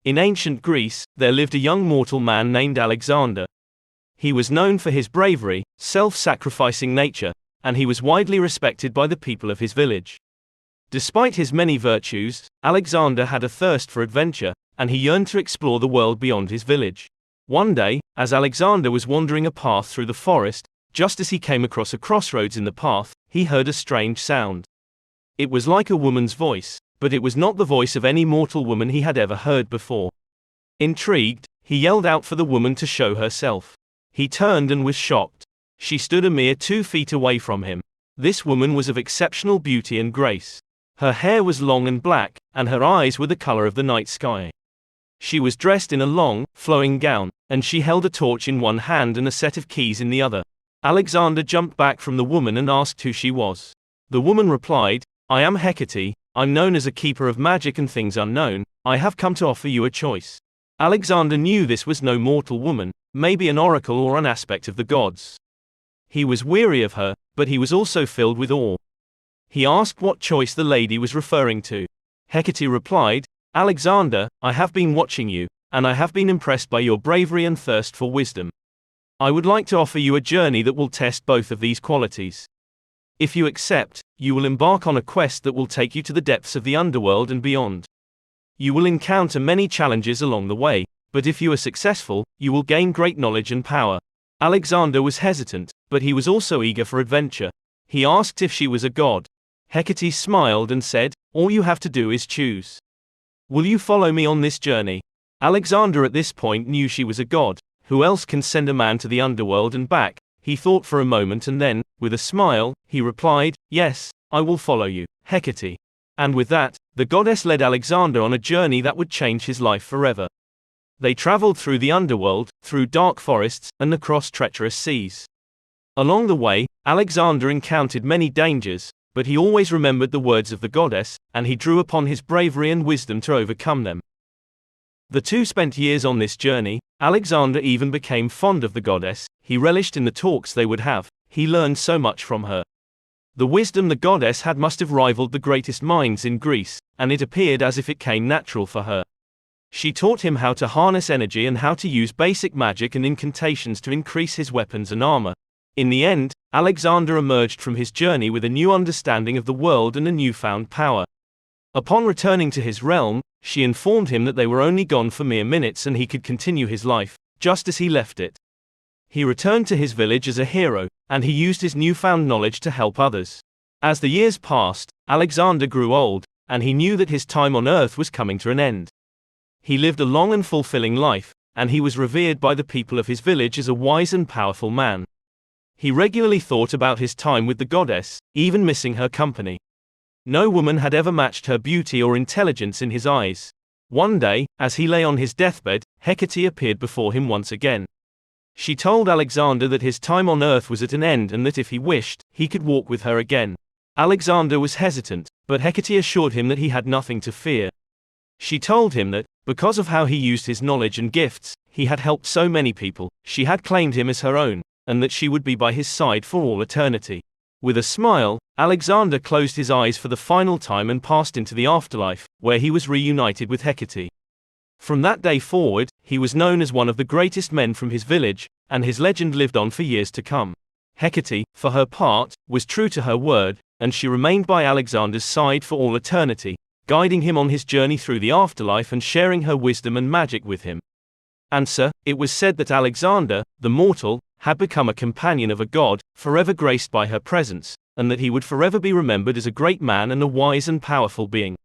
In ancient Greece, there lived a young mortal man named Alexander. He was known for his bravery, self-sacrificing nature, and he was widely respected by the people of his village. Despite his many virtues, Alexander had a thirst for adventure, and he yearned to explore the world beyond his village. One day, as Alexander was wandering a path through the forest, just as he came across a crossroads in the path, he heard a strange sound. It was like a woman's voice, but it was not the voice of any mortal woman he had ever heard before. Intrigued, he yelled out for the woman to show herself. He turned and was shocked. She stood a mere 2 feet away from him. This woman was of exceptional beauty and grace. Her hair was long and black, and her eyes were the color of the night sky. She was dressed in a long, flowing gown, and she held a torch in one hand and a set of keys in the other. Alexander jumped back from the woman and asked who she was. The woman replied, "I am Hecate, I'm known as a keeper of magic and things unknown, I have come to offer you a choice." Alexander knew this was no mortal woman, maybe an oracle or an aspect of the gods. He was weary of her, but he was also filled with awe. He asked what choice the lady was referring to. Hecate replied, "Alexander, I have been watching you, and I have been impressed by your bravery and thirst for wisdom. I would like to offer you a journey that will test both of these qualities. If you accept, you will embark on a quest that will take you to the depths of the underworld and beyond. You will encounter many challenges along the way, but if you are successful, you will gain great knowledge and power." Alexander was hesitant, but he was also eager for adventure. He asked if she was a god. Hecate smiled and said, "All you have to do is choose. Will you follow me on this journey?" Alexander at this point knew she was a god. Who else can send a man to the underworld and back? He thought for a moment and then, with a smile, he replied, "Yes, I will follow you, Hecate." And with that, the goddess led Alexander on a journey that would change his life forever. They traveled through the underworld, through dark forests, and across treacherous seas. Along the way, Alexander encountered many dangers, but he always remembered the words of the goddess, and he drew upon his bravery and wisdom to overcome them. The two spent years on this journey. Alexander even became fond of the goddess. He relished in the talks they would have. He learned so much from her. The wisdom the goddess had must have rivaled the greatest minds in Greece, and it appeared as if it came natural for her. She taught him how to harness energy and how to use basic magic and incantations to increase his weapons and armor. In the end, Alexander emerged from his journey with a new understanding of the world and a newfound power. Upon returning to his realm, she informed him that they were only gone for mere minutes and he could continue his life, just as he left it. He returned to his village as a hero, and he used his newfound knowledge to help others. As the years passed, Alexander grew old, and he knew that his time on earth was coming to an end. He lived a long and fulfilling life, and he was revered by the people of his village as a wise and powerful man. He regularly thought about his time with the goddess, even missing her company. No woman had ever matched her beauty or intelligence in his eyes. One day, as he lay on his deathbed, Hecate appeared before him once again. She told Alexander that his time on earth was at an end and that if he wished, he could walk with her again. Alexander was hesitant, but Hecate assured him that he had nothing to fear. She told him that, because of how he used his knowledge and gifts, he had helped so many people, she had claimed him as her own, and that she would be by his side for all eternity. With a smile, Alexander closed his eyes for the final time and passed into the afterlife, where he was reunited with Hecate. From that day forward, he was known as one of the greatest men from his village, and his legend lived on for years to come. Hecate, for her part, was true to her word, and she remained by Alexander's side for all eternity, guiding him on his journey through the afterlife and sharing her wisdom and magic with him. Answer: it was said that Alexander, the mortal, had become a companion of a god, forever graced by her presence, and that he would forever be remembered as a great man and a wise and powerful being.